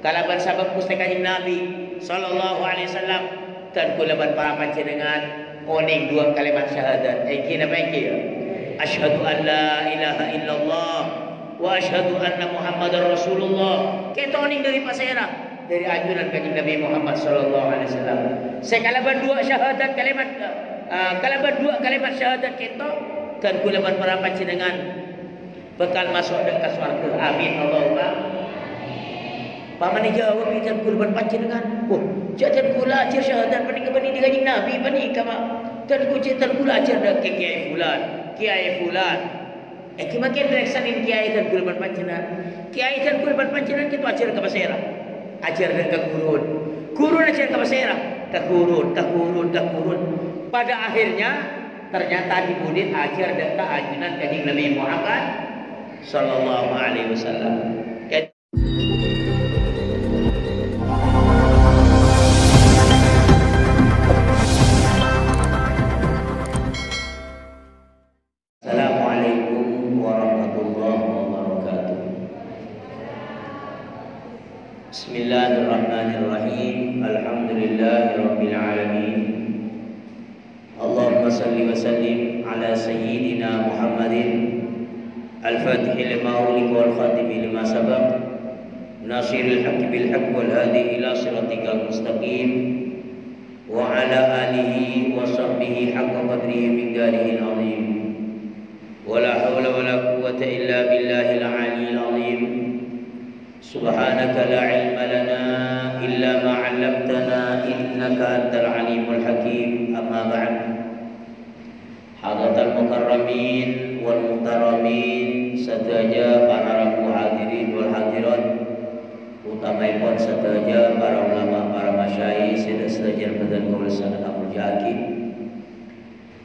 kalaban sabab pustakannya Nabi sallallahu alaihi wasallam dan kulaban para panjenengan oning dua kalimat syahadat. Kina baik ya. Asyhadu an la ilaha illallah wa asyhadu anna Muhammadar Rasulullah. Kita oning dari pasera dari anjuran kanjeng Nabi Muhammad sallallahu alaihi wasallam. Sekalaban dua syahadat kalimat kalaban dua kalimat syahadat kita dan kulaban para panjenengan bekal masuk ke surga. Amin Allahumma. Pamane jawab ijan kurban panjenengan. Oh, jajan kula ajar syahadat paning kebani di kanjeng Nabi paning kama. Dan ku jajan kula ajar dak kiai fulan, kiai fulan. Kimakin reksanin kiai dan kurban panjenengan. Kiai dan kurban panjenengan kita ajar ke pasera. Ajar dan ke gurun. Gurun ajar ke pasera, ke gurun, ke gurun, ke gurun. Pada akhirnya ternyata dibudin ajar dan ke ajunan kanjeng Nabi Muhammad sallallahu alaihi wasallam. Assalamualaikum warahmatullahi wabarakatuh. Bismillahirrahmanirrahim. Alhamdulillahirabbil alamin. Allahumma salli wa sallim ala sayyidina Muhammadin al-Fatih lima ughliqa wal khatim lima sabaq nasiril haqqi bil haqq wal hadi ila siratikal mustaqim wa ala alihi wa sahbihi haqqa qadrihi miqdarihi azim. Wala hawla wala quwwata illa billahil aliyyil azim. Subhanaka la ilma lana illa ma 'allamtana innaka antal alimul hakim. Amma ba'd. Hadratal mukarramin wal muhtaramin sadaja para hadirin wal hadirat, utamaipun sadaja para ulama, para masyayikh, sedaya badan kaula sangat mulyaki.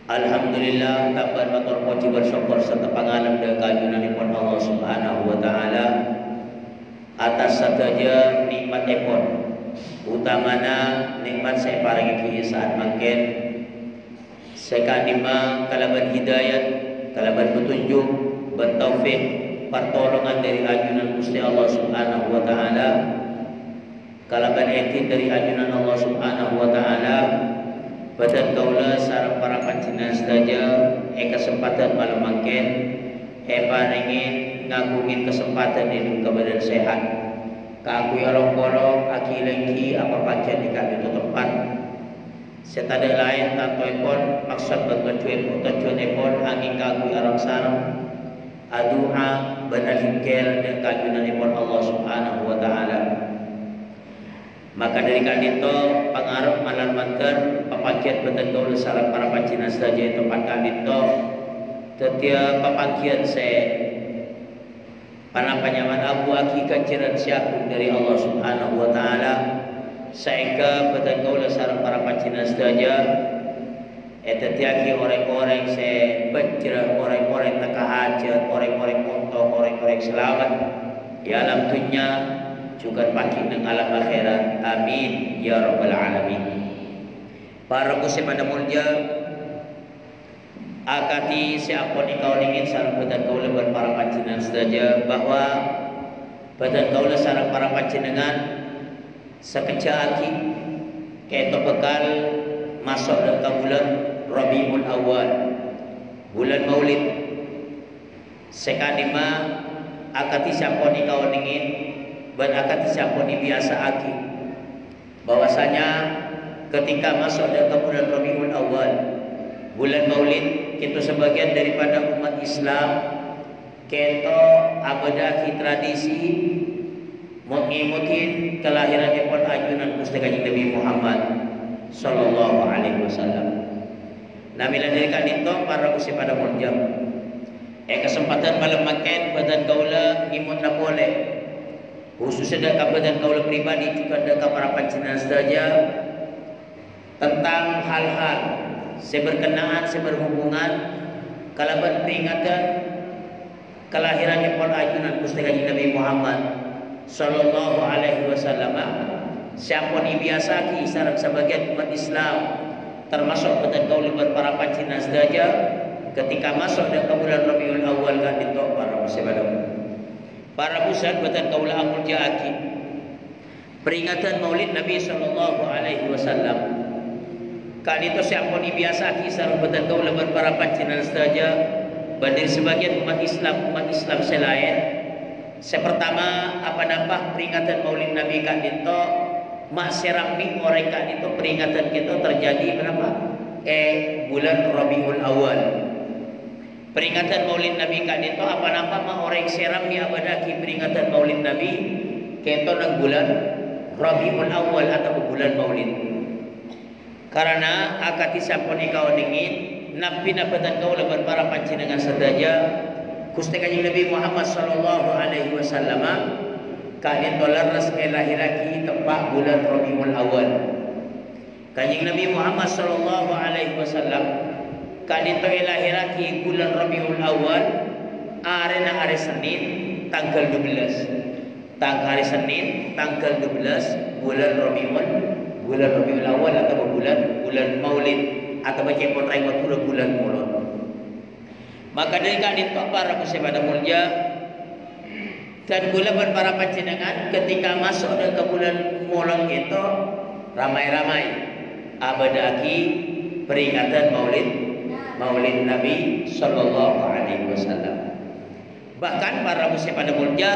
Alhamdulillah tambah matur puji bersyukur serta pangalam dan kajunanipun Allah Subhanahu wa taala atas sadaya nikmatipun, utamana nikmat saya paringi saat mangken sekadima kalaban hidayat, kalaban petunjuk, bertaufik, pertolongan dari ajunan Gusti Allah Subhanahu wa taala, kalaban etin dari ajunan Allah Subhanahu wa taala. Badan kaula sareng para panjenengan sedaya kesempatan malam mangken paringin ngagungin kesempatan hidup kebadan sehat. Kaakui orang-orang aki lengki apa pancen di kami itu tempat. Setada lain tantoipun maksud tujuanipun angin kaakui arang sareng aduha benazikir dan kajunanipun Allah Subhanahu wa taala. Maka dari kanito pangarep malam manten papakian beten kaula sareng para panjenengan sedaya tempat kanito tetia papakian se panampanyaman abu aki kanceran siagung dari Allah Subhanahu wa taala saengga beten kaula sareng para panjenengan sedaya tetiaki orang-orang se bejrah, orang-orang takahajat, orang-orang untung, orang-orang selamat di alam dunia juga pagi nang alam akhirat. Amin ya rabbal alamin. Para Gusti pada mulya akati siapun ikau ingin sareng badan kaula para panjenengan sedaya bahwa badan kaula sareng para panjenengan sakeca aki keto bekal masuk dalam bulan Rabiul Awal, bulan Maulid. Sekadima akati siapun ikau ingin dan akan disiapuni biasa aki bahwasanya ketika masuk dalam bulan Rabiul Awal, bulan Maulid, kita sebagian daripada umat Islam kita abadaki tradisi mengimutin kelahiran dipun ajunan Gusti Kanjeng Nabi Muhammad sallallahu alaihi wasallam. Namilan dari kanito para Gusti pada munjam kesempatan malam makan badan kaula ngimun na boleh khususnya dari badan kaula pribadi juga dari para panjenengan sedaya tentang hal-hal seberkenaan seberhubungan kalaban peringatan kelahirannya pun ajunan Gusti Kanjeng Nabi Muhammad sallallahu alaihi wasallam. Siapun biasa ki sareng sebagian umat Islam termasuk badan kaula para panjenengan sedaya ketika masuk dalam bulan Rabiul Awal kan ditok para muslimin para pusat badan kaula amul jaaki peringatan Maulid Nabi sallallahu alaihi wasallam. Kali itu siapa ni biasa kisah betul kau lebar para pancinan saja banding sebagian umat Islam selain. Sepertama apa nampak peringatan Maulid Nabi kan itu mak serami orang kan itu peringatan kita terjadi kenapa? Bulan Rabiul Awal. Peringatan Maulid Nabi kan itu apa nampak mak orang serami abadaki peringatan Maulid Nabi kita nang bulan Rabiul Awal atau bulan Maulid. Karena akati sampun ikau dingin nabi napatan kau lebar para pancinengan sedaya Gusti Kanjeng Nabi Muhammad sallallahu alaihi wasallam kadin dolar lahiraki tepat bulan Rabiul Awal. Kanjeng Nabi Muhammad sallallahu alaihi wasallam kadin lahiraki bulan Rabiul Awal arena hari Senin tanggal 12. Hari Senin tanggal 12 bulan Rabiul Awal atau bulan Maulid atau baca potrai bulan Maulid. Maka dari kadin para musibah mulia dan bulan para panjenengan ketika masuk ke bulan Maulid itu ramai-ramai abadaki peringatan Maulid Nabi sallallahu alaihi wasallam. Bahkan para musibah mulia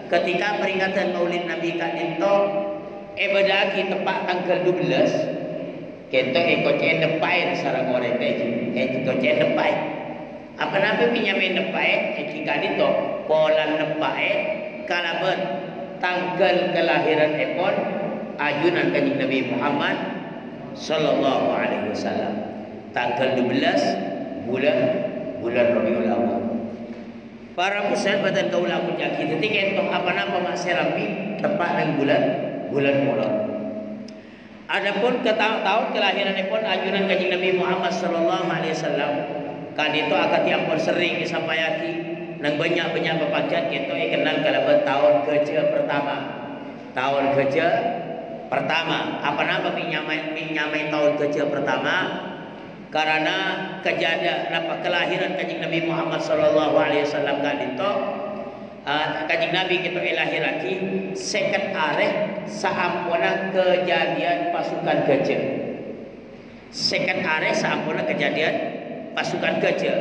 ketika peringatan Maulid Nabi kadin itu abadaki tepat tanggal 12 kita ikut depai sarang orang ikut depai. Apa nama pinjamin depai? Jika itu pola depai kalaban tanggal kelahiran epon ajunan Kanjeng Nabi Muhammad sallallahu alaihi wasallam tanggal 12 bulan Rabiul Awal. Para muslimat dan kaula punyaki ketika itu apa nama mak serami tepat dengan bulan Maulid. Adapun ke tahun kelahiran epon ajunan Kanjeng Nabi Muhammad sallallahu alaihi wasallam kan itu akan tiampun sering disampaikan nang banyak bapacat kita kenal kalaban tahun kerja pertama apa nama minyamai tahun kerja pertama karena kejadian apa kelahiran Kanjeng Nabi Muhammad sallallahu alaihi wasallam kan itu Kanjeng Nabi kita lahiraki seket areh saampuna kejadian pasukan gajah. Seket areh saampuna kejadian pasukan gajah.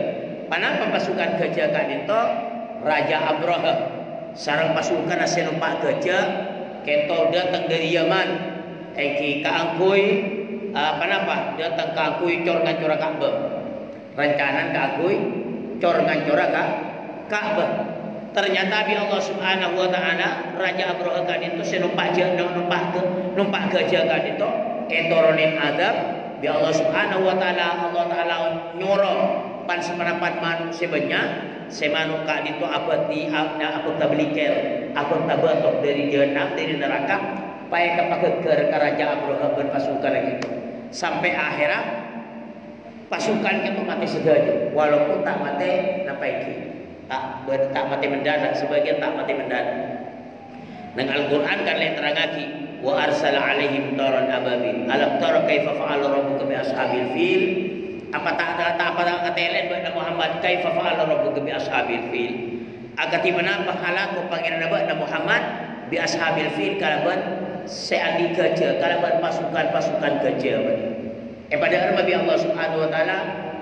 Kenapa pasukan gajah kan itu Raja Abraha sarang pasukan senumpak gajah keto datang dari Yaman eki kaangkui kenapa datang kaangkui cor ngancura Ka'bah. Rancanan kaangkui cor ngancura Ka'bah. Ternyata bi Allah Subhanahu wa taala Raja Abraha kan itu senumpak gajah kan itu etoronin azab bi Allah Subhanahu wa taala nyuruh pan semanapan manusia banyak semanu kan itu apa tabliker apa tabatok dari jahanam dari neraka paya kepakai ke Raja Abraha berpasukan lagi sampai akhirat pasukan itu mati sedaya walaupun tak mati napaiki tak mati mendadak sebagian tak mati mendadak. Nang Al-Qur'an kan lain terangaki wa arsala alaihim taran ababil alam tara kaifa fa'ala rabbuka bi ashabil fil apa katelen Nabi Muhammad kaifa fa'ala rabbuka bi ashabil fil agati menapa halaku pangeran Nabi Muhammad bi ashabil fil kalaban seandi gajah kalaban pasukan gajah pada Nabi Allah Subhanahu wa taala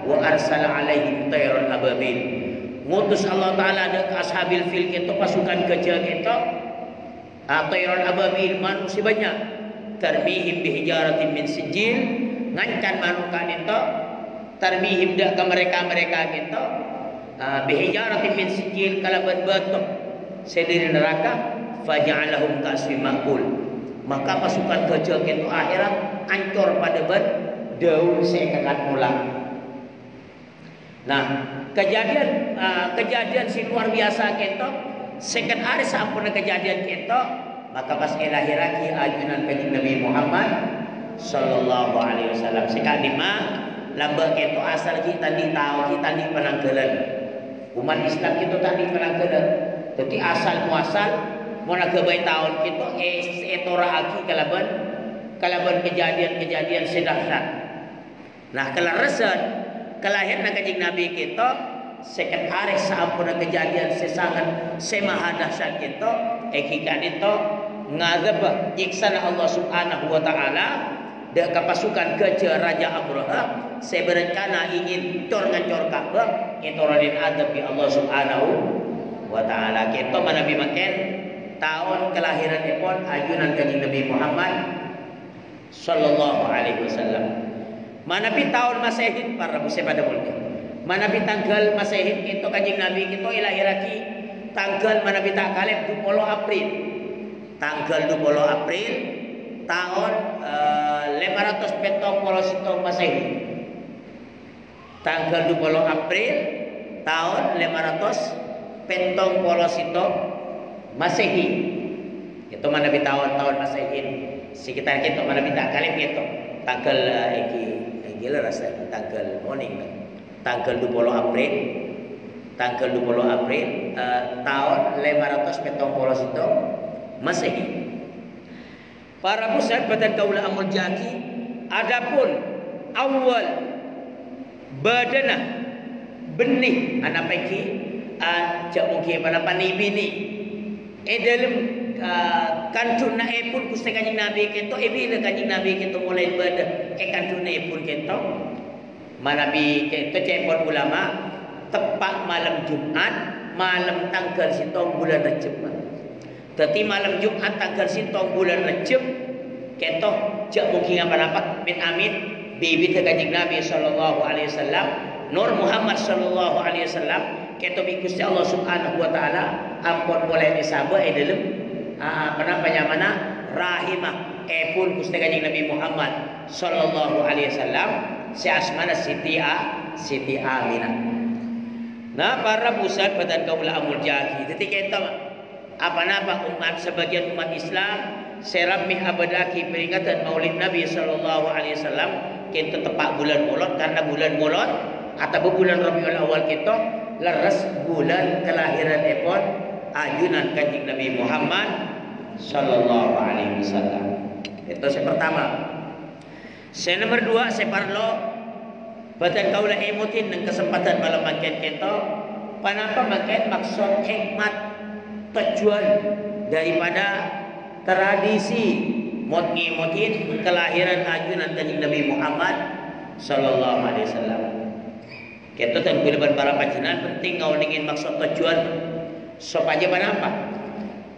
wa arsala alaihim taran ababil ngutus Allah Ta'ala ada ke ashabil fil itu pasukan gajah kita tayran ababil manusia banyak tarmihim bihijaratin min sijil ngancan manukan itu tarmihim dak ke mereka kita bihijaratin min sijil kalaban batu sediri neraka faja'alahum kasfi ma'kul maka pasukan gajah itu akhirat ancur pada daun seekakan ulang. Nah, kejadian si luar biasa kita second hari sampun kejadian kita maka pas lahiraki ajunan Kanjeng Nabi Muhammad sallallahu alaihi wasallam sekali lambang itu asal kita tahu kita di penanggalan umat Islam kita tadi penanggalan jadi asal muasal mau nagabai tahun kita etora aki kalaban kejadian sedahsyat. Nah kelarasan kelahiran Kanjeng Nabi kita second hari sampun kejadian sesangat semahadahsyat kita ekikan itu ngazab nyiksana Allah Subhanahu wa taala dek pasukan kejar Raja Abraha saya berencana ingin cor-ngacor Ka'bah itoradin adab di Allah Subhanahu wa taala. Kita manabi makin tahun kelahiran ipon ajunan kanjeng Nabi Muhammad sallallahu alaihi wasallam. Manabi tahun Masehi para muslim pada mulki. Manabi tanggal Masehi itu kanjeng Nabi kita ilahiraki tanggal manabi tak kalib 20 April. Tanggal 20 April tahun 570 Masehi. Tanggal 20 April tahun 570 Masehi. Itu mana bi tahun-tahun Masehi. Sekitar kita mana bi tak kalib gitu. Tanggal iki rasa tanggal morning. Tanggal 20 April. Tanggal 20 April tahun 570 Masehi. Para pusat badan kaula amul jaki adapun awal badanah benih anak peki cak mungkin pada panibi ni dalam kantuna pun kusti kanjeng Nabi kita bila kanjeng Nabi kita mulai badah kantuna pun kita manabi kita cepot ulama tepat malam Jumat malam tanggal sitong bulan Rejab. Tadi malam Jumat tanggal sitong bulan Rejab kita jak mungkin apa min amin bibit kanjeng Nabi sallallahu alaihi wasallam Nur Muhammad sallallahu alaihi wasallam kita Gusti Allah Subhanahu wa taala ampun boleh disabah dalam apa mana rahimah pun Gusti kanjeng Nabi Muhammad sallallahu alaihi wasallam si asmana Siti Aminah. Nah para pusat badan kaula amul jaki jadi kita apa-apa umat sebagian umat Islam seramih abadaki peringatan Maulid Nabi sallallahu alaihi wasallam kita tepat bulan Maulud karena bulan Maulud atau bulan Rabiul Awal kita leres bulan kelahiran epon ajunan kanjeng Nabi Muhammad sallallahu alaihi wasallam. Itu yang pertama. Yang nomor dua saya parlo badan kaula emutin dengan kesempatan malam makin kita panapa makin maksud hikmat tujuan daripada tradisi mot-motin kelahiran ajunan kanjeng Nabi Muhammad sallallahu alaihi wasallam. Kita tengguliban para panjenengan penting ngau ingin maksud tujuan supaya apa?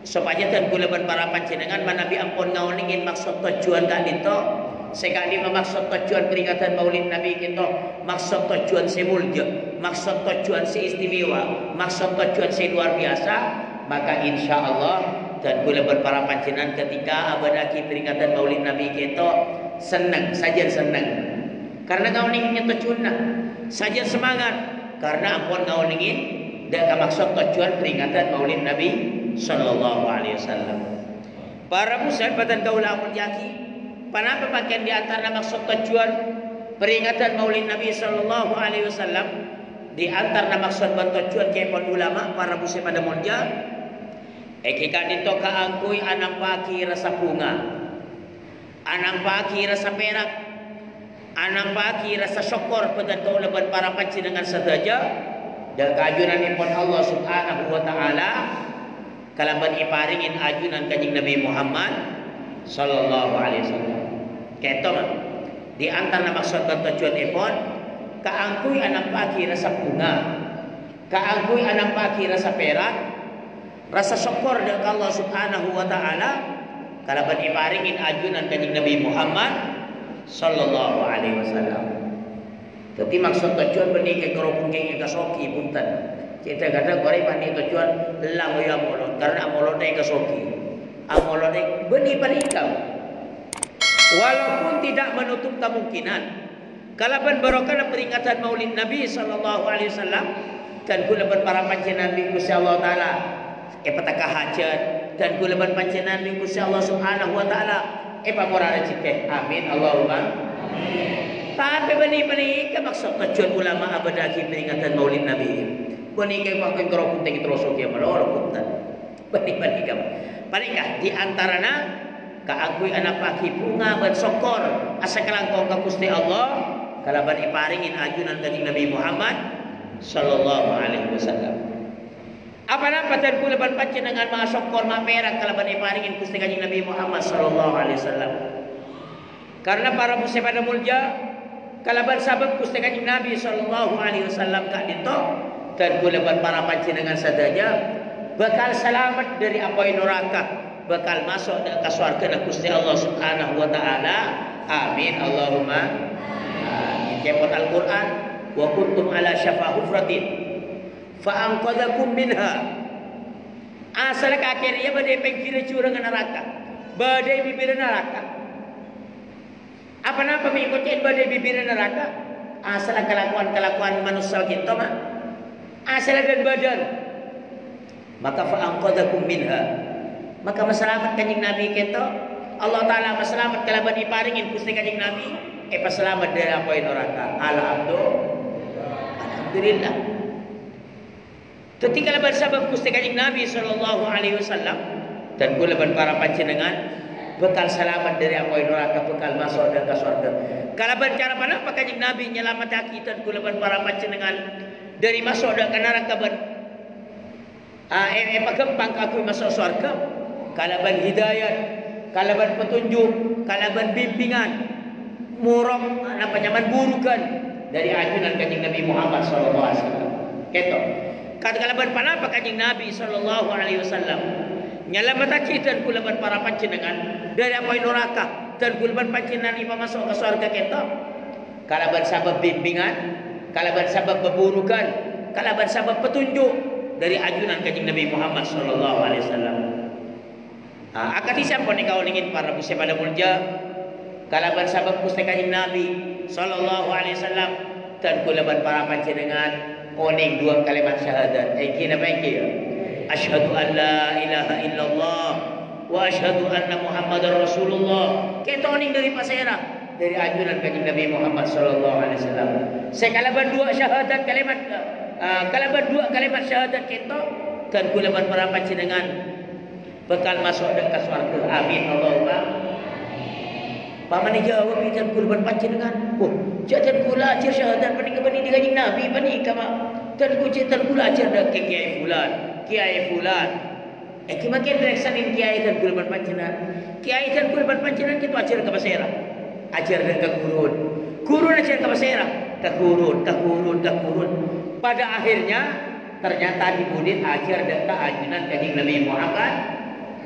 Supaya tengguliban para panjenengan manabi ampun ngau ingin maksud tujuan dak dito sekali memaksud tujuan peringatan Maulid Nabi kita maksud tujuan semulja, maksud tujuan seistimewa, maksud tujuan se luar biasa maka insya Allah dan boleh berpara panjenengan ketika abadaki peringatan Maulid Nabi kita senang saja senang karena kau ingin tujuan saja semangat karena ampun kau ingin dan maksud tujuan peringatan Maulid Nabi sallallahu alaihi wasallam. Para musyabadan kaula amun yaki panapa bagian di antara maksud tujuan peringatan Maulid Nabi sallallahu alaihi wasallam di antara maksud tujuan kepon ulama para muslim pada monja Eka dito kaangkoy anang paki rasa bunga, anang paki rasa perak, anang paki rasa syukur pada kaulaban para panjenengan sadaja dan keajunanipun Allah Subhanahu wa taala kalaban iparingin ajunan kanjeng Nabi Muhammad sallallahu alaihi wasallam. Keto di antara maksud dan tujuanipun kaangkoy anang paki rasa bunga, kaangkoy anang paki rasa perak, rasa syukur dari Allah Subhanahu wa taala kalaban iparingin ajunan kanjeng Nabi Muhammad sallallahu alaihi wasallam. Jadi maksud tujuan benih ke kerupung ke kasoki punten. Kita kadang korek pani tujuan lam ya molot karena molot ke kasoki. Amolot benih panikam. Walaupun tidak menutup kemungkinan kalaban barokah peringatan Maulid Nabi sallallahu alaihi wasallam dan kulaban para panjenengan Nabi Gusti Allah taala petaka hajat dan kulaban panjenengan Nabi Gusti Allah Subhanahu wa taala pamora rezeki amin Allahumma amin. Tapi benih-benih ke maksud tujuan ulama abadaki peringatan Maulid Nabi benih ke makin kerokun tinggi terus oke malor punten benih-benih kamu panikah di antarana kaagui anak pagi bunga bersokor asa kelangkong ka Gusti Allah kalaban iparingin ajunan kanjeng Nabi Muhammad sallallahu alaihi wasallam. Apa nampak dan kula ban panjenengan ma syukur ma perak kalaban iparingin Gusti Kanjeng Nabi Muhammad sallallahu alaihi wasallam. Karena para muslim pada mulja kalaban sabab Gusti Kanjeng Nabi sallallahu alaihi wasallam kak dito dan kula ban para panjenengan sadaya bakal selamat dari api neraka, bakal masuk ke surga Gusti Allah Subhanahu wa taala. Amin Allahumma amin. Kepot Al-Qur'an wa kuntum ala syafa hufratin fa'anqadhakum minha. Asal akhirnya badai pengkira curang neraka, badai bibir neraka. Apa nama mengikuti badai bibir neraka? Asal kelakuan manusia kita mah asal dan badan. Maka fa'anqadhakum minha, maka maselamat Kanjeng Nabi kita. Allah Taala maselamat kalaban diparingin Gusti Kanjeng Nabi paselamat dari apa neraka. Alhamdulillah. Ketika bersabab Gusti Kanjeng Nabi sallallahu alaihi wasallam dan kula para panjenengan bekal selamat dari api neraka, bekal masuk ke surga. Kalaban cara mana Pak Kanjeng Nabi nyelamat kita kula para panjenengan dari masuk ke neraka ban pagempang aku masuk surga. Kalaban hidayah, kalaban petunjuk, kalaban bimbingan, murong burukan dari ajunan Kanjeng Nabi Muhammad sallallahu alaihi wasallam. Ketok kalaban panapa Kanjeng Nabi sallallahu alaihi wasallam nyelamat kita kula para panjenengan dari api neraka dan kula panjenengan ipa masuk ke surga kita. Kalaban sabab bimbingan, kalaban sabab keburukan, kalaban sabab petunjuk dari ajunan Kanjeng Nabi Muhammad sallallahu alaihi wasallam. Akati siapa ni kau ingin para muslim pada mulja kalaban sabab Gusti Kanjeng Nabi sallallahu alaihi wasallam dan kula para panjenengan oning dua kalimat syahadat. Kina baiki ya. Asyhadu an la ilaha illallah wa asyhadu anna Muhammadar Rasulullah. Kita oning dari pasera dari ajunan Kanjeng Nabi Muhammad sallallahu alaihi wasallam. Sekalaban dua syahadat kalimat kalaban dua kalimat syahadat kita dan kula para panjenengan bakal masuk ke surga. Amin Allahumma. Paman jawab ijan kurban panjenengan. Oh, jajan kula ajar syahadat pani di Kanjeng Nabi pani kama. Dan ku jajan kula ajar dak kiai fulan, kiai fulan. Kimakin reksanin kiai dan kurban panjenengan. Kiai dan kurban panjenengan kita ajar ke pasera. Ajar ke gurun. Gurun ajar ke pasera. Ke gurun. Pada akhirnya ternyata dibudit ajar dak ajunan Kanjeng Nabi Muhammad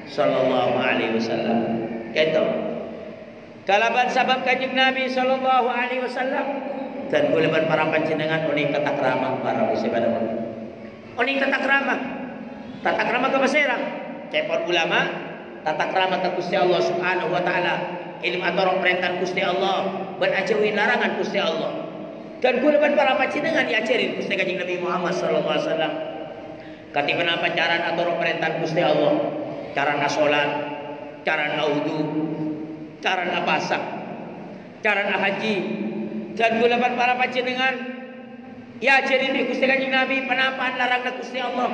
sallallahu alaihi wasallam. Gitu. Kalaban sabab Kanjeng Nabi sallallahu alaihi wasallam dan kulaban para panjenengan oning tata krama para muslim pada oning tata krama ke pasera cepot ulama tata krama ke Gusti Allah Subhanahu wa taala ilmu atorong perintah Gusti Allah ban ajauhin larangan Gusti Allah dan kulaban para panjenengan diajarin Gusti Kanjeng Nabi Muhammad sallallahu alaihi wasallam katipan apa cara atorong perintah Gusti Allah, cara salat, cara wudu, cara puasa, cara haji dan kulaban para panjenengan ya jadi di Gusti Kanjeng Nabi penapaan larang Gusti Allah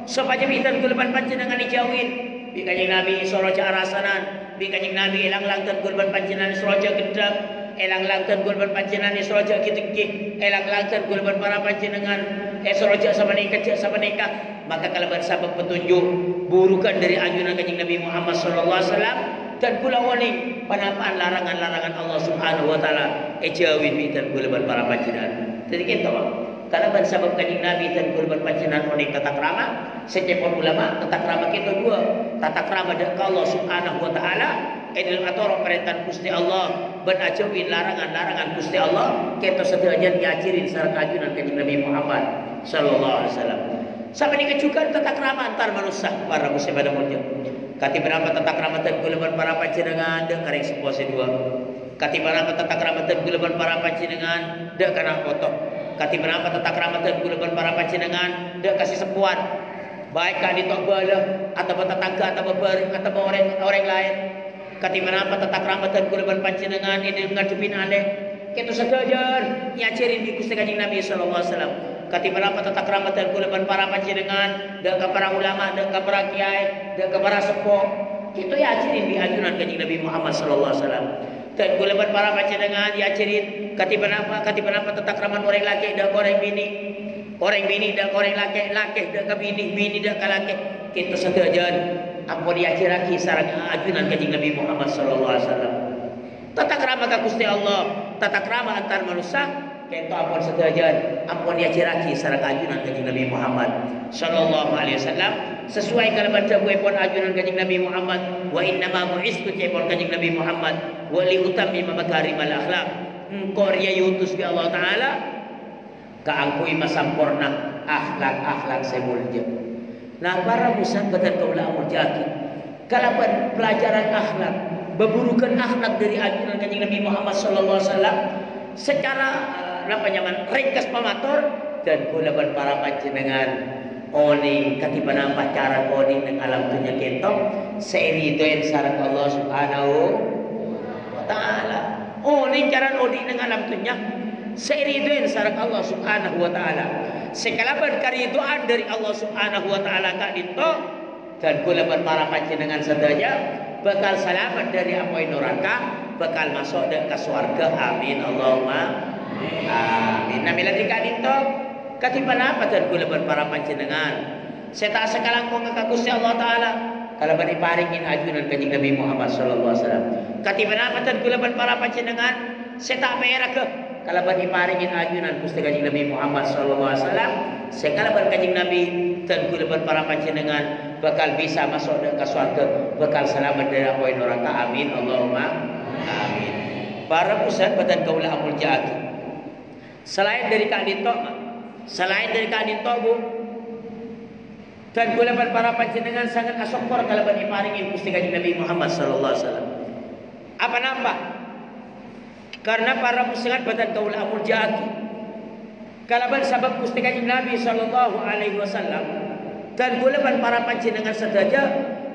supaya bidan kulaban panjenengan dijauhin bi Kanjeng Nabi soroja arasanan bi Kanjeng Nabi elang langtan kulaban panjenengan soroja gendang elang langtan kulaban panjenengan soroja kitingki elang langtan kulaban para panjenengan soroja sama nikah maka kalaban sabab petunjuk burukan dari anjuran Kanjeng Nabi Muhammad sallallahu alaihi wasallam dan kula wani panapaan larangan-larangan Allah Subhanahu wa taala jauhin bidan kulaban para panjenengan. Jadi kita kalaban sabab Kanjeng Nabi dan kulaban panjenengan oning tata krama setiap ulama tata krama kita dua tata krama dari Allah Subhanahu wa taala dalam atur perintah Gusti Allah ban ajauhin larangan-larangan Gusti Allah kita sedaya diajarin sareng ajunan Kanjeng Nabi Muhammad sallallahu alaihi wasallam. Sampai dikejukan tata krama antar manusia para muslim pada mulya. Kati berapa tata keramatan kulaban para panjenengan dek kareng sepose dua. Kati berapa tata keramatan kulaban para panjenengan dek kana kotok. Kati berapa tata keramatan kulaban para panjenengan dek kasih sepuan. Baik ka ditok bala atau tetangga atau beber atau orang lain. Kati berapa tata keramatan kulaban panjenengan ini ngadepin aleh. Kita sedajar nyajarin di Gusti Kanjeng Nabi sallallahu alaihi wasallam. Kati berapa tata keramat dan kulaban para panjenengan dan ke para ulama dan ke para kiai dan ke para sepuh itu diajarin di ajunan Kanjeng Nabi Muhammad sallallahu alaihi wasallam dan kulaban para panjenengan diajarin kati berapa tata keramat orang laki dan orang bini Orang bini dak orang laki, laki dak ka bini, bini dak ka laki. Kita setujuan apa dia kira-kira sareng ajunan kanjeng Nabi Muhammad sallallahu alaihi wasallam. Tata krama ka Gusti Allah, tata krama antar manusia, kita ampun setujuan, ampun dia kira-kira sareng ajunan kanjeng Nabi Muhammad sallallahu alaihi wasallam. Sesuai kalau baca buepon ajunan kanjeng Nabi Muhammad, wa inna ma bu'istu cepon kanjeng Nabi Muhammad wa li utammima makarimal akhlak. Engkau dia yutus bi Allah taala kaangkui masampurna akhlak-akhlak semulja. Nah, para musabatan kaula mujaki kalaban pelajaran akhlak, beburukan akhlak dari ajaran kanjeng Nabi Muhammad sallallahu alaihi wasallam secara ringkas pamator dan kulaban para panjenengan oni katibana pacaran oni nang alam dunya kentok seiridoen sareng Allah Subhanahu wa taala. Oni jaran odi nang alam dunya seiridoen sareng Allah Subhanahu wa taala. Sekalaban karidoan dari Allah Subhanahu wa taala kak dinto dan kulaban para panjenengan sedaya bakal selamat dari api neraka, bakal masuk ke surga. Amin Allahumma amin. Namila kak dinto katiban apa dan kulaban para panjenengan saya tak sekalang kong ka Gusti Allah taala kalaban iparingin ajunan kanjeng Nabi Muhammad sallallahu alaihi wasallam. Katiban apa dan kulaban para panjenengan saya tak pera ke kalaban iparingin ajunan Gusti kanjeng Nabi Muhammad sallallahu alaihi wasallam. Sekalaban kanjeng Nabi dan kulaban para panjenengan bakal bisa masuk ke surga, bakal selamat dari api neraka. Amin Allahumma amin. Para pusat badan kaula amul jaati selain dari kak dinto, selain dari kak dinto bu dan kulaban para panjenengan sangat asokor kalaban iparingin Gusti kanjeng Nabi Muhammad sallallahu alaihi wasallam. Apa nambah? Karena para muslimat badan kaula amul jaati kalaban sabab Gusti kanjeng Nabi sallallahu alaihi wasallam dan kulaban para panjenengan sedaya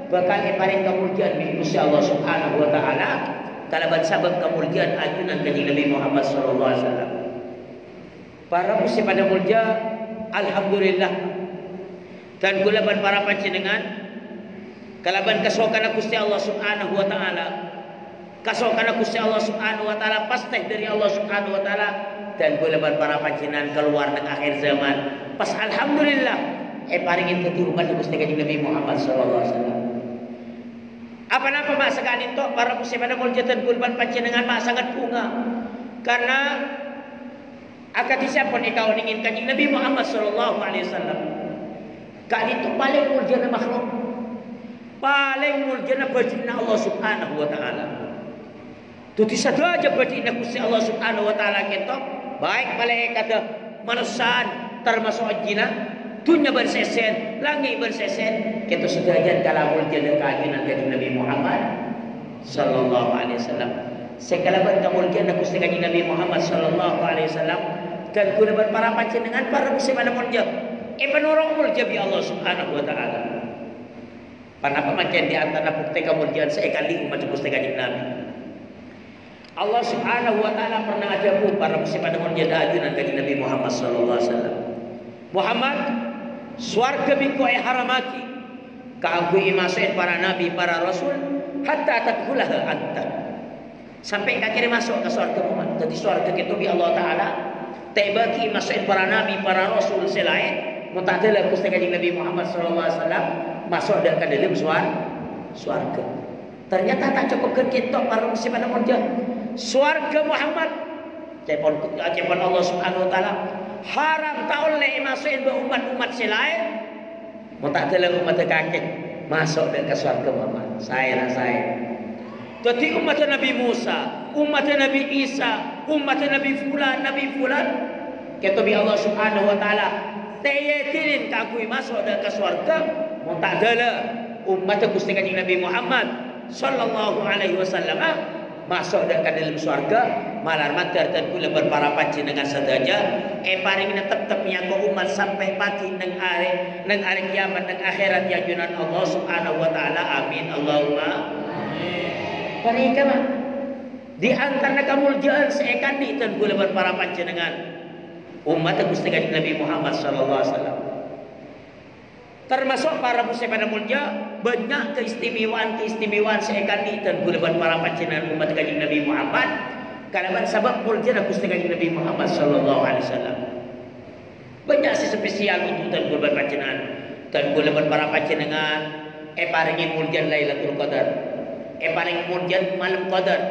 bakal iparing kemuliaan bi Gusti Allah Subhanahu wa taala kalaban sabab kemuliaan ajunan kanjeng Nabi Muhammad sallallahu alaihi wasallam. Para muslim pada mulia alhamdulillah dan kulaban para panjenengan kalaban kasokan Gusti Allah Subhanahu wa taala, kasokan Gusti Allah Subhanahu wa taala pasti dari Allah Subhanahu wa taala dan kulaban para panjenengan keluar nang akhir zaman pas alhamdulillah paringin keturunan Gusti kanjeng Nabi Muhammad sallallahu alaihi wasallam. Apa napa mak sakanin to para muslim pada mulia dan kulaban panjenengan mak sangat bunga karena akad disiapkan ikau ingin kanjeng Nabi Muhammad sallallahu alaihi wasallam. Kak itu paling mulia makhluk, paling mulia bajina Allah Subhanahu wa taala. Tuti saja bajina Gusti Allah Subhanahu wa taala ketok baik malaikat manusia termasuk jinnah dunia bersesen langit bersesen kita sedayan kalau mulia kajian kanjeng Nabi Muhammad sallallahu alaihi wasallam. Sekalaban kemuliaan Gusti kanjeng Nabi Muhammad sallallahu alaihi wasallam dan kulaban para panjenengan para muslim pada mulia penorong mulia bi Allah Subhanahu wa taala. Panapa mancen di antara bukti kemuliaan sekali umat Gusti kanjeng Nabi. Allah Subhanahu wa taala pernah ajabu para muslim pada mulia ajunan kanjeng Nabi Muhammad sallallahu alaihi wasallam. Muhammad swarga biko haramaki kaagui masukin para nabi para rasul hatta tadkhulah anta. Sampai akhirnya masuk ke surga Muhammad. Jadi surga itu bi Allah taala tebaki masukin para nabi para rasul selain mutadalah Gusti kanjeng Nabi Muhammad sallallahu alaihi wasallam masuk ke dalam surga. Ternyata tak cukupkan kita para muslim pada mulia surga Muhammad. Cepon Allah Subhanahu wa taala haram tak oleh masukin umat-umat selain mutadalah umat kakek masuk ke surga Muhammad. Saya. Jadi umat Nabi Musa, umat Nabi Isa, umat Nabi Fulan, kata bi Allah Subhanahu wa taala, tayatinin kakui masuk ke surga, mutadala umat Gusti kanjeng Nabi Muhammad sallallahu alaihi wasallam masuk ke dalam surga, malar mater dan kula para panjenengan sedaya paringna tetep nyanggo umat sampai pagi nang hari kiamat nang akhirat ya junan Allah Subhanahu wa taala. Amin Allahumma mereka mah di antara kemuliaan seekandi dan kulaban para panjenengan umat Gusti kanjeng Nabi Muhammad sallallahu alaihi wasallam. Termasuk para muslim pada mulia banyak keistimewaan seekandi dan kulaban para panjenengan umat kanjeng Nabi Muhammad kalaban sabab mulia Gusti kanjeng Nabi Muhammad sallallahu alaihi wasallam. Banyak si spesial untuk Tengku leban panjenengan. Tengku leban para panjenengan paringin muljan Lailatul Qadar. Paring muljan malam Qadar.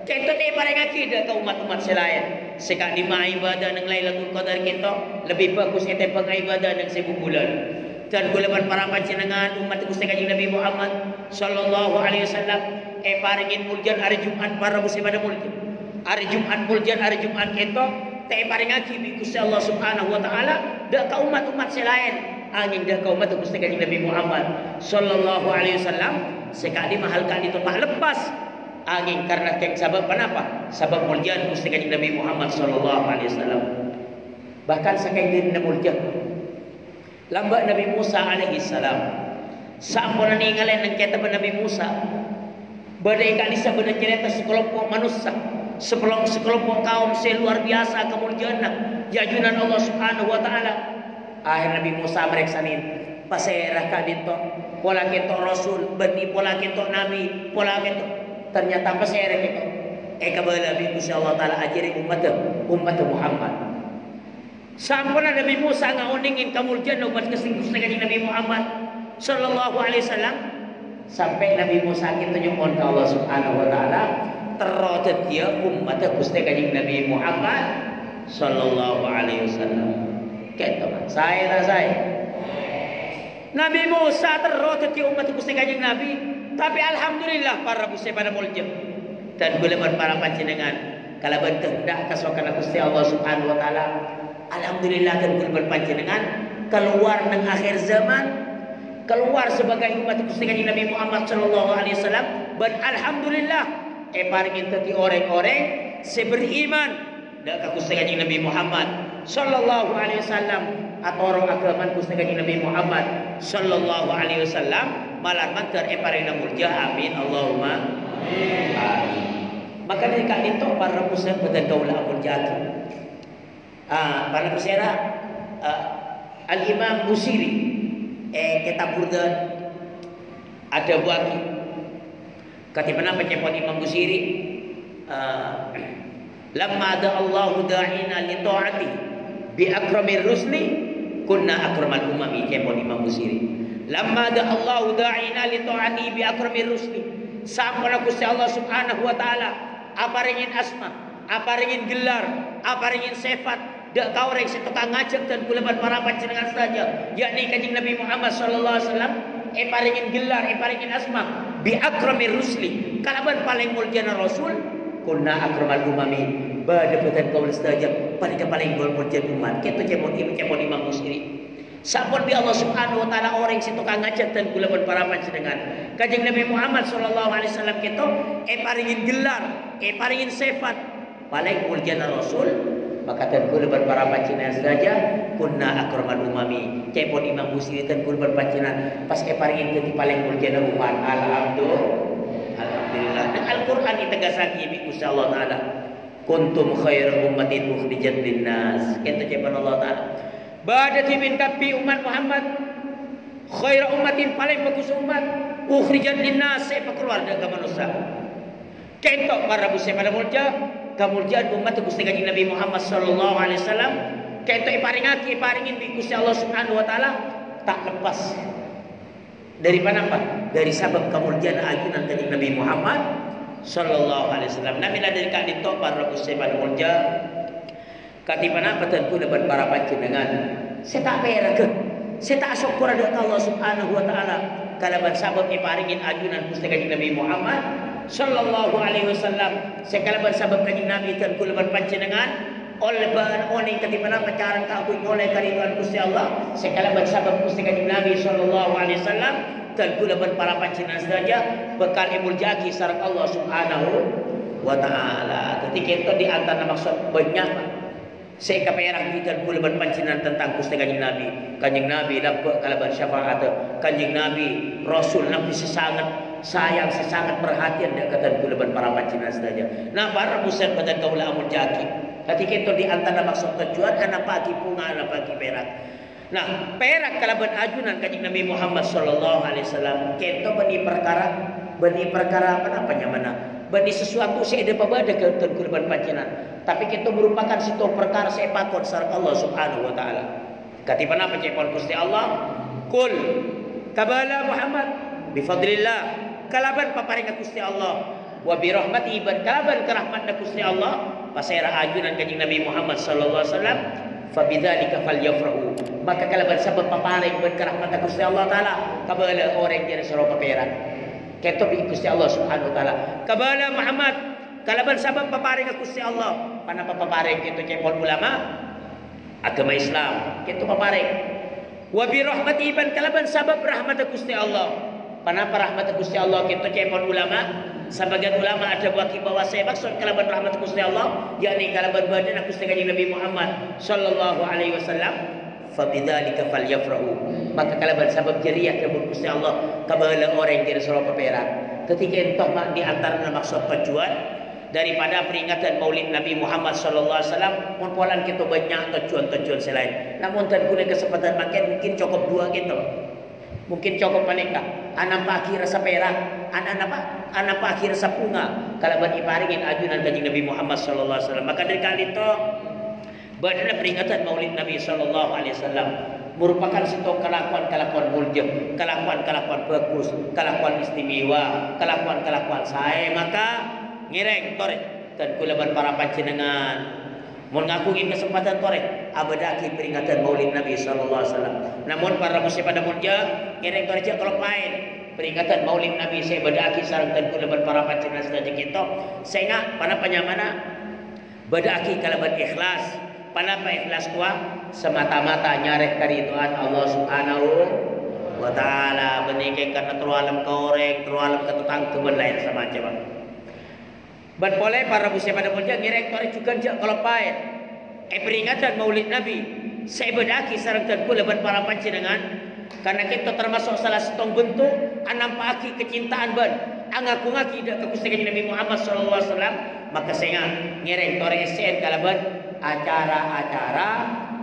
Kita paring akidah ke umat-umat selain. Sekak lima ibadah ng Lailatul Qadar kita lebih bagus kita pengibadah ng 1000 bulan. Dan gulaban para panjenengan umat Gusti Kanjeng Nabi Muhammad sallallahu alaihi wasallam paringin muljan hari Jumat para musim pada muljan. Hari Jumat muljan hari Jumat kita paring aki bi Gusti Allah Subhanahu wa taala dak ka umat-umat selain angin dak ka umat Gusti Kanjeng Nabi Muhammad sallallahu alaihi wasallam sekali mahal kali itu tak lepas angin karena keng sabab kenapa? Sabab muljan Gusti Kanjeng Nabi Muhammad sallallahu alaihi wasallam. Bahkan saking din muljan lambat Nabi Musa alaihi salam. Sampun ninggalin ng kita Nabi Musa. Badai kali sebenarnya cerita sekelompok manusia, sekelompok kaum luar biasa kemuliaan jajunan Allah Subhanahu wa taala. Akhir Nabi Musa mereksanin paserah kadito pola kita rasul, bani pola kita nabi, pola kita ternyata paserah kita. Kabala bi Allah taala ajari umat Muhammad. Sampun Nabi Musa ngauningin kamuljan umat Kanjeng Nabi Muhammad sallallahu alaihi wasallam sampai Nabi Musa kita nyuwun ka Allah Subhanahu wa taala terodet dia umat Gusti Kanjeng Nabi Muhammad sallallahu alaihi wasallam. Keto saya Nabi Musa terodet dia umat Gusti Kanjeng Nabi, tapi alhamdulillah para Gusti pada muljan dan gulaban para panjenengan kalaban kehendak kasokan Gusti Allah Subhanahu wa taala. Alhamdulillah dan gulaban panjenengan keluar nang akhir zaman, keluar sebagai umat Gusti Kanjeng Nabi Muhammad sallallahu alaihi wasallam. Dan alhamdulillah paringin tadi orang-orang seberiman dak ka Gusti Kanjeng Nabi Muhammad sallallahu alaihi wasallam atau orang agama Gusti Kanjeng Nabi Muhammad sallallahu alaihi wasallam malarman ter paring mulja amin Allahumma amin. Maka dari itu para muslim pada daulah mulja para pesera Al-Imam Busiri kitab Burdan ada buaki katibana penyebut Imam Busiri lamma ada Allah da'ina li ta'ati bi akramir rusli kunna akramal umami kepon Imam Busiri lamma ada Allah da'ina li ta'ati bi akramir rusli sampun Gusti Allah Subhanahu wa taala apa ringin asma apa ringin gelar apa ringin sifat dak kau rek tukang ngajak dan kulaban para panjenengan saja yakni Kanjeng Nabi Muhammad sallallahu alaihi wasallam paringin gelar paringin asma bi akramir rusli kalaban paling mulyana rasul kunna akramal umami badepatan kaul saja paling mulia umat kita cemon Imam Busiri sampun bi Allah Subhanahu wa taala orang tukang ngajak dan kulaban para panjenengan Kanjeng Nabi Muhammad sallallahu alaihi wasallam kita paringin gelar paringin sifat paling mulyana rasul. Maka dan kurban para panjenengan saja kunna akramal umami cepon Imam Busiri dan kurban panjenengan pas paringin ke paling mulia umat alhamdulillah dan Al-Qur'an ditegasake bi Gusti Allah taala kuntum khairu ummatin ukhrijat linnas kita cepon Allah taala badati min kapi umat Muhammad khairu ummatin paling bagus umat ukhrijat linnas keluarga manusia kentok para busi pada mulja kemuliaan umat Gusti Kanjeng Nabi Muhammad sallallahu alaihi wasallam kentok paringin bi Gusti Allah Subhanahu wa taala tak lepas dari mana apa dari sabab kemuliaan ajunan Kanjeng Nabi Muhammad sallallahu alaihi wasallam nabi dari kak dito para Gusti pada mulja katipana patenku dapat para panjenengan saya tak perke saya tak syukur ada Allah Subhanahu wa taala kalaban sabab paringin ajunan Gusti Kanjeng Nabi Muhammad sallallahu alaihi wasallam sekalaban sabab Kanjeng Nabi dan kulaban panjenengan oleh bahan oning ketimana pacaran kaku oleh kariduan Gusti Allah sekalaban sabab Gusti Kanjeng Nabi sallallahu alaihi wasallam dan kulaban para panjenengan saja bekal imul jaki sareng Allah Subhanahu wa taala. Ketika itu di antara maksud banyak saya kaperang dan kulaban panjenengan tentang Gusti Kanjeng Nabi dapat kalaban syafaat Kanjeng Nabi Rasul Nabi sesangat sayang sesangat perhatian dan kata kulaban para panjenengan saja. Nah para muslim pada kaula amun jaki. Ketika itu di antara maksud tujuan anak pagi bunga anak pagi perak. Nah perak kalaban ajunan Kanjeng Nabi Muhammad sallallahu alaihi wasallam kita bani perkara apa namanya mana bani sesuatu saya ada pada kulaban panjenengan. Tapi kita merupakan situ perkara saya pakon sareng Allah Subhanahu wa taala. Katipan apa cepon Gusti Allah? Kul kabala Muhammad bifadlillah kalaban paparing Gusti Allah wa bi rahmati ban kalaban kerahmat Gusti Allah pasera ajunan kanjing Nabi Muhammad sallallahu alaihi wasallam fa bidzalika falyafrahu maka kalaban sabab paparing ban kerahmat Gusti Allah taala kabala orang yang sira paperan keto bi Gusti Allah subhanahu wa taala kabala Muhammad kalaban sabab paparing Gusti Allah panapa paparing kitu cepon ulama agama Islam kitu paparing wa bi rahmati ban kalaban sabab rahmat Gusti Allah panapa rahmat Gusti Allah kitu cepon ulama sebagian ulama ada bagi bahwa saya maksud kalaban rahmat Gusti Allah yakni kalaban badan Gusti kanjeng Nabi Muhammad sallallahu alaihi wasallam fa bidzalika falyafrahu maka kalaban sabab jariah kabul Gusti Allah kabala orang yang sira paperan ketika entah mak di antara maksud tujuan daripada peringatan Maulid Nabi Muhammad sallallahu alaihi wasallam mun polan kita banyak tujuan-tujuan selain namun tan guna kesempatan makin mungkin cukup dua gitu mungkin cukup panika anak pagi rasa perak anak pagi rasa bunga kalau bagi paringin ajunan kanjeng Nabi Muhammad sallallahu alaihi wasallam maka dari kali itu badana peringatan Maulid Nabi sallallahu alaihi wasallam merupakan satu kelakuan mulia, kelakuan bagus, kelakuan istimewa, kelakuan saya maka ngireng torek dan kulaban para panjenengan mun ngakungi kesempatan torek abadaki peringatan Maulid Nabi sallallahu alaihi wasallam namun para muslim pada mulia ngireng torek kalau main peringatan Maulid Nabi saya badaki sareng dan kulaban para panjenengan sedaya kita sehingga pada panyamana badaki kalaban ikhlas panapa ikhlas kuah semata-mata nyareh kariduan Allah subhanahu wa taala benike karena terualam korek terualam ketutang kemen lain semacam ban boleh para muslim pada mulia ngirek tore juga kalau paen peringatan Maulid Nabi saya bedaki sareng dan kula ban para panjenengan karena kita termasuk salah satu bentuk anampaki kecintaan ban angaku-ngaki ke Gusti Nabi Muhammad sallallahu alaihi wasallam maka saya ngirek tore sen kalaban acara-acara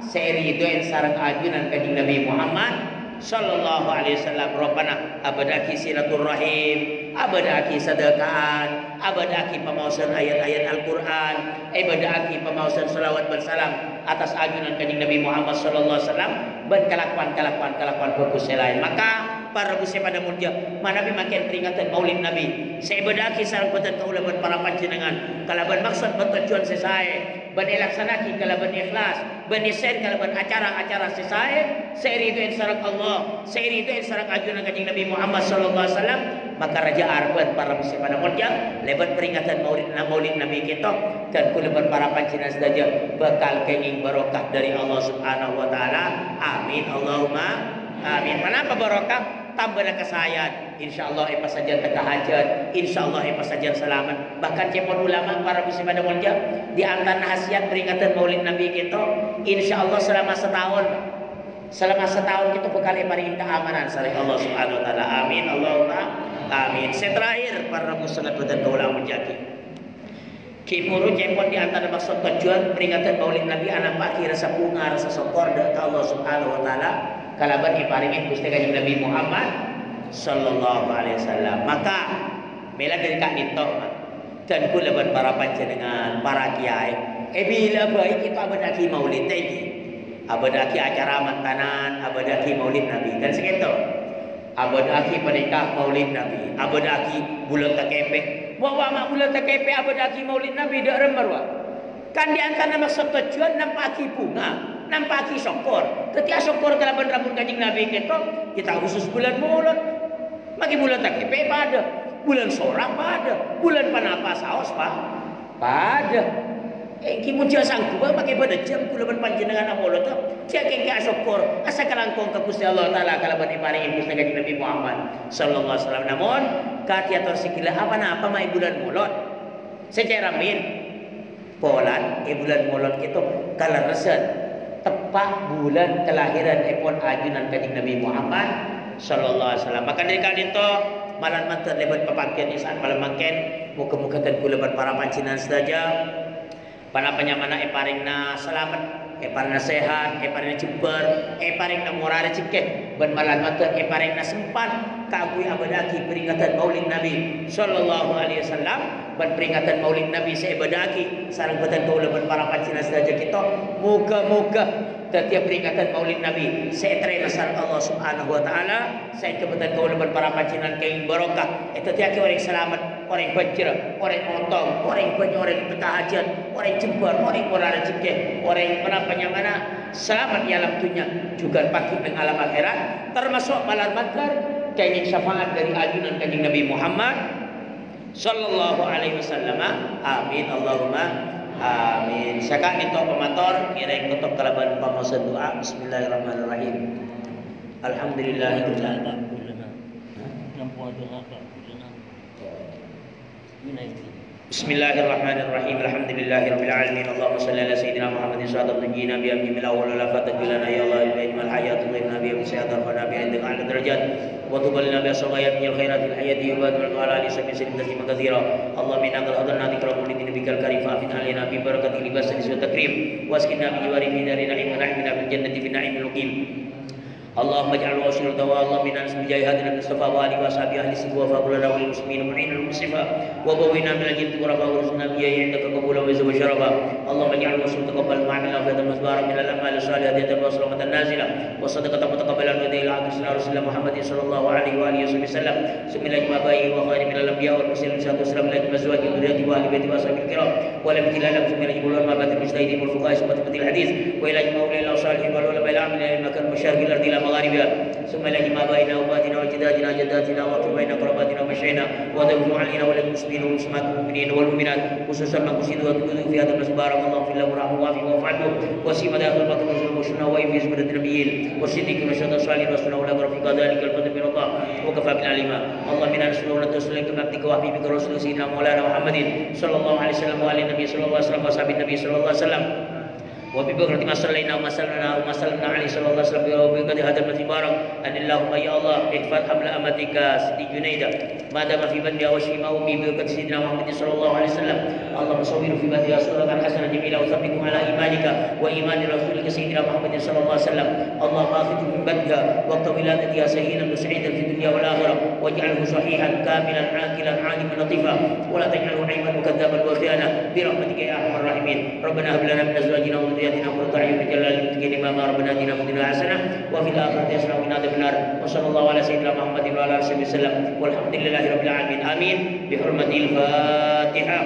seri doen sareng ajunan kanjeng Nabi Muhammad sallallahu alaihi wasallam Rabbana abadaki silaturrahim abadaki sedekahan abadaki pemausan ayat-ayat Al-Qur'an abadaki pemausan selawat dan salam atas ajunan kanjeng Nabi Muhammad sallallahu alaihi wasallam dan kelakuan bagus lain maka para muslim pada mulia manabi makin peringatan Maulid Nabi saya bedaki sareng beten kaulaban para panjenengan kalaban maksud tujuan sesae ban elaksanaki kalaban ikhlas ban isen kalaban acara-acara sesae seiriduin sareng Allah seiriduin sareng ajunan kanjeng Nabi Muhammad sallallahu alaihi wasallam maka raja arban para muslim pada mulia lebat peringatan Maulid Nabi kita dan kulaban para panjenengan sedaya bakal kenging barokah dari Allah subhanahu wa taala amin Allahumma amin kenapa barokah tambah kesayan insyaallah apa saja hajat insyaallah apa saja selamat bahkan cepon ulama para muslim pada mulia di antara khasiat peringatan Maulid Nabi kita insyaallah selama setahun kita bakal paring keamanan sari Allah subhanahu wa taala amin Allahumma amin terakhir para muslim dan ulama menjadi kipuru cepon di antara maksud tujuan peringatan Maulid Nabi anak pagi rasa bunga rasa syukur dari Allah subhanahu wa taala kalaban iparingin Gusti kanjeng Nabi Muhammad sallallahu alaihi wasallam maka mela dari kak nito dan kulaban para panjenengan para kiai bila baik kita abadaki Maulid iki abadaki acara makanan abadaki Maulid Nabi dan segitu abadaki penikah Maulid Nabi abadaki bulan takepe bawa bulan takepe abadaki Maulid Nabi dak remerwa kan di antara maksud tujuan nampaki bunga nampaki syukur ketika syukur kalaban rambut kanjeng Nabi kita khusus bulan Maulid bagi bulan takepe pada bulan sorang pada bulan panapa saos pada kimun dia sanggup pakai pada jam kulaban panjenengan Maulid dia kengke syukur asa kalangkong ke Gusti Allah taala kalaban iparing Gusti kanjeng Nabi Muhammad sallallahu alaihi wasallam namun katiator sikila apa mai bulan Maulid secara min polan bulan Maulid itu kalaresan tepat bulan kelahiran epon ajunan kanjeng Nabi Muhammad sallallahu alaihi wasallam maka dari kali itu malam mantan lebat papakian isaan malam makin muka-muka dan kulaban para pancingan saja pada penyamana paringna selamat paringna sehat paringna jember paringna murare cekeh ban malam mantan paringna sempat kagui abadaki peringatan Maulid Nabi sallallahu alaihi wasallam ban peringatan Maulid Nabi saya badaki sareng badan kulaban para pancingan saja kita moga-moga setiap peringatan Maulid Nabi saya terasa Allah Subhanahu wa taala saya kebetulan kaulaban para panjenengan kay barokah eta tiap orang selamat orang bajra orang ontong orang orang bertahajud orang jembar orang rezeki orang penapanya mana selamat di alam dunia juga pagi di alam akhirat termasuk malam madar kayaknya syafaat dari ajunan kanjeng Nabi Muhammad sallallahu alaihi wasallam. Amin Allahumma amin. Saka itu pemator kireng tutup kalaban pamosan doa. Bismillahirrahmanirrahim. Alhamdulillahirabbil alamin. Bismillahirrahmanirrahim. Alhamdulillahirabbil alamin. Allahumma shalli ala sayyidina Muhammadin sallallahu alaihi wa sallam bil awwal wal akhir lana ya Allah bi ajmal hayatul nabi wa sayyidina wa nabi inda ala darajat wa tubalina bi asghayat min khairat al hayati wa ba'd wal ala li sabbi sallim katsira. Allah minna qad hadarna dhikra maulidin nabiyil karim fa afid alaina bi barakati libas wa takrim wa askinna bi jiwari fi darina na'im wa nahmina bil jannati fi na'imil muqim. Allahumma ij'al wasir dawa Allah min asmi jai hadina mustafa wa ali wa sahbihi ahli sibwa fa qulna wal muslimin mu'inul muslifa wa bawina min al-jinn wa rafa wa rusna bi indaka qabula wa zawja sharafa. Allahumma ij'al wasir taqabbal ma'amila fi hadha al-masbar min al-amal salihah wa salamatan nazila wa sadaqatan mutaqabbalan wa da'il abdina rasulullah Muhammadin sallallahu alaihi wa alihi wasallam sumila jmabai wa khairi min al-anbiya wal mursalin sallallahu alaihi wa sallam dhurriyyati wa ahli baiti wa ashabil kiram wa lam tilala sumila jibulun ma batil mujtahidin wal fuqaha wa tabatil hadis wa ila jmaulil salihin wal ulama al-amil ila makan masyarqil ardi مغاربها ثم لجم بين أوباتنا وجداتنا جداتنا وقف بين قرباتنا ومشينا ودعوا علينا وللمسلمين والمسلمات والمؤمنين والمؤمنات خصوصا من قصدوا وتقولوا في هذا المسبار الله في الله ورحمه وعافيه وفعله وسيما داخل بطن وشنا وفي سبيل النبيين والصديقين والشهداء الصالحين والسنة والأبرار رفيق ذلك الفضل من الله وكفى بالعليما. اللهم إنا نسألك ونتوسل إليك بعبدك وحبيبك رسول سيدنا مولانا محمد صلى الله عليه وسلم وعلى النبي صلى الله عليه وسلم وأصحاب النبي صلى الله عليه وسلم وببركة ما صلينا وما سلمنا عليه صلى الله عليه وسلم وببركة هذا المسجد المبارك أن اللهم يا الله احفظ حمل أمتك سيدي جنيدة ما دام في بدنها وشفاء ببركة سيدنا محمد صلى الله عليه وسلم. اللهم صور في بدنها صورة حسنة جميلة وثبتهم على إيمانك وإيمان رسولك سيدنا محمد صلى الله عليه وسلم. اللهم أخذ من بدنها وقت ولادتها سهيلا وسعيدا في الدنيا والآخرة واجعله صحيحا كاملا عاقلا عالما لطيفا ولا تجعله عيبا وكذابا وخيانا برحمتك يا أرحم الراحمين. ربنا هب لنا من أزواجنا وذرياتنا قرة أعين واجعلنا للمتقين إماما. ربنا آتنا في الدنيا حسنة وفي الآخرة حسنة وقنا عذاب النار. وصلى الله على سيدنا محمد وعلى آله وصحبه وسلم والحمد لله رب العالمين. آمين بحرمة الفاتحة.